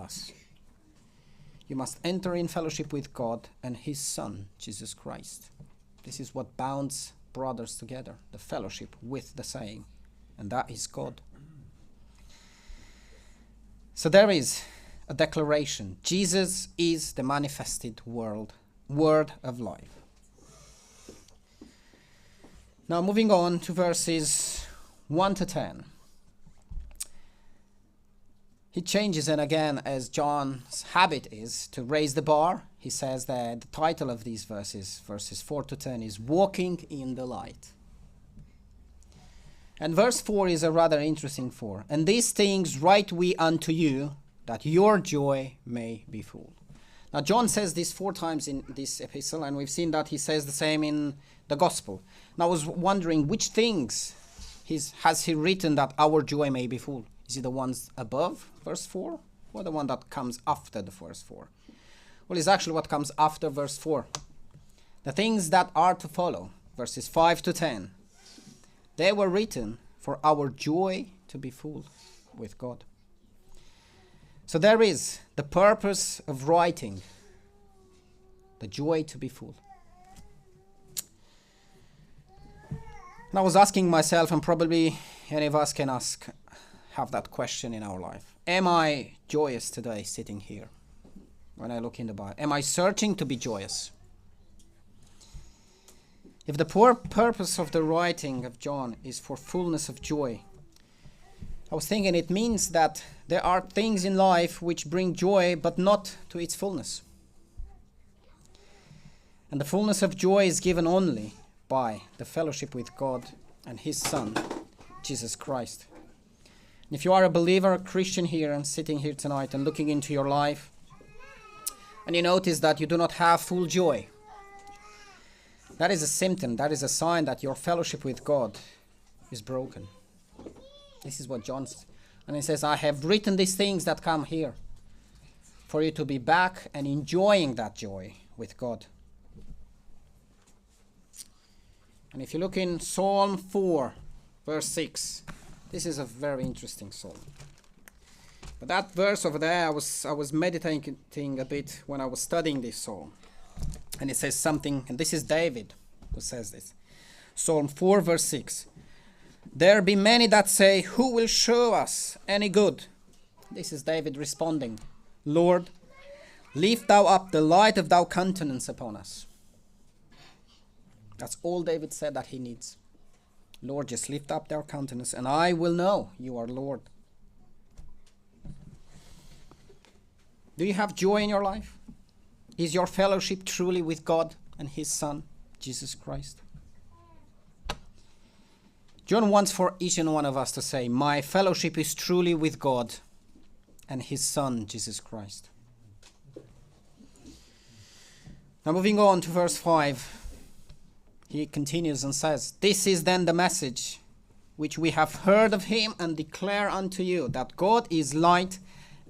us. You must enter in fellowship with God and his Son, Jesus Christ. This is what bounds brothers together, the fellowship with the same, and that is God. So there is a declaration. Jesus is the manifested word of life. Now moving on to verses 1 to 10. He changes, and again, as John's habit is to raise the bar, he says that the title of these verses 4 to 10, is Walking in the Light. And verse 4 is a rather interesting 4. And these things write we unto you, that your joy may be full. Now John says this 4 times in this epistle, and we've seen that he says the same in the gospel. Now I was wondering, which things has he written that our joy may be full? Is it the ones above verse 4 or the one that comes after the verse 4? Well, it's actually what comes after verse 4. The things that are to follow, verses 5 to 10, they were written for our joy to be full with God. So there is the purpose of writing, the joy to be full. And I was asking myself, and probably any of us can have that question in our life. Am I joyous today sitting here when I look in the Bible? Am I searching to be joyous? If the purpose of the writing of John is for fullness of joy, I was thinking it means that there are things in life which bring joy but not to its fullness. And the fullness of joy is given only by the fellowship with God and his Son, Jesus Christ. And if you are a believer, a Christian here and sitting here tonight and looking into your life, and you notice that you do not have full joy, that is a symptom, that is a sign that your fellowship with God is broken. This is what John says. And he says, I have written these things that come here for you to be back and enjoying that joy with God. And if you look in Psalm 4, verse 6, this is a very interesting psalm. But that verse over there, I was meditating a bit when I was studying this psalm. And it says something, and this is David who says this. Psalm 4, verse 6. There be many that say, who will show us any good? This is David responding, Lord, lift thou up the light of thy countenance upon us. That's all David said that he needs. Lord, just lift up their countenance, and I will know you are Lord. Do you have joy in your life? Is your fellowship truly with God and his Son, Jesus Christ? John wants for each and one of us to say, my fellowship is truly with God and his Son, Jesus Christ. Now moving on to verse 5. He continues and says, this is then the message which we have heard of him and declare unto you, that God is light,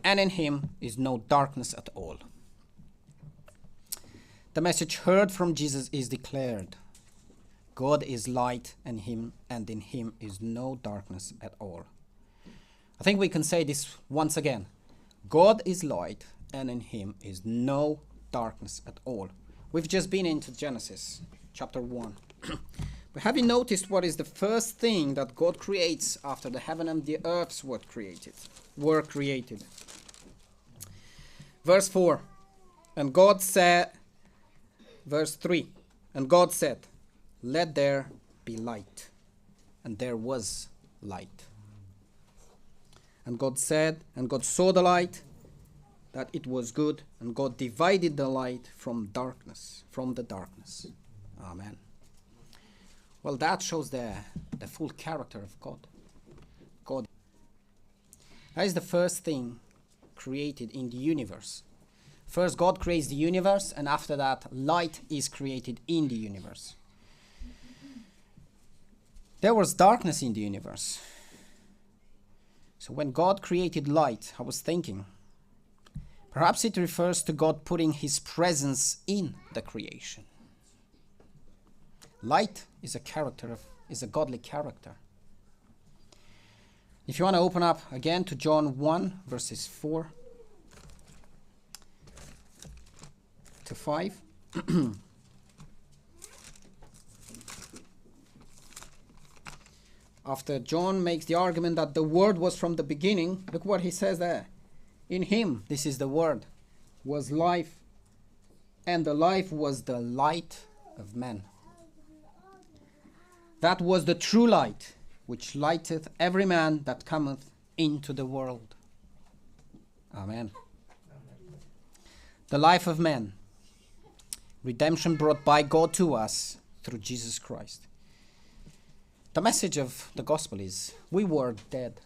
and in him is no darkness at all. The message heard from Jesus is declared. God is light, and in him is no darkness at all. I think we can say this once again. God is light, and in him is no darkness at all. We've just been into Genesis chapter 1. But have you noticed what is the first thing that God creates after the heaven and the earths were created? Verse 4. And God said, verse 3. And God said, let there be light. And there was light. And God said, and God saw the light, that it was good, and God divided the light from the darkness. Amen. Well, that shows the full character of God. That is the first thing created in the universe. First, God creates the universe, and after that, light is created in the universe. There was darkness in the universe. So when God created light, I was thinking, perhaps it refers to God putting his presence in the creation. Light is a godly character. If you want to open up again to John 1, verses 4. chapter 5. After John makes the argument that the Word was from the beginning, look what he says there. In him, this is the Word, was life, and the life was the light of men. That was the true light, which lighteth every man that cometh into the world. Amen. The life of man. Redemption brought by God to us through Jesus Christ. The message of the gospel is we were dead.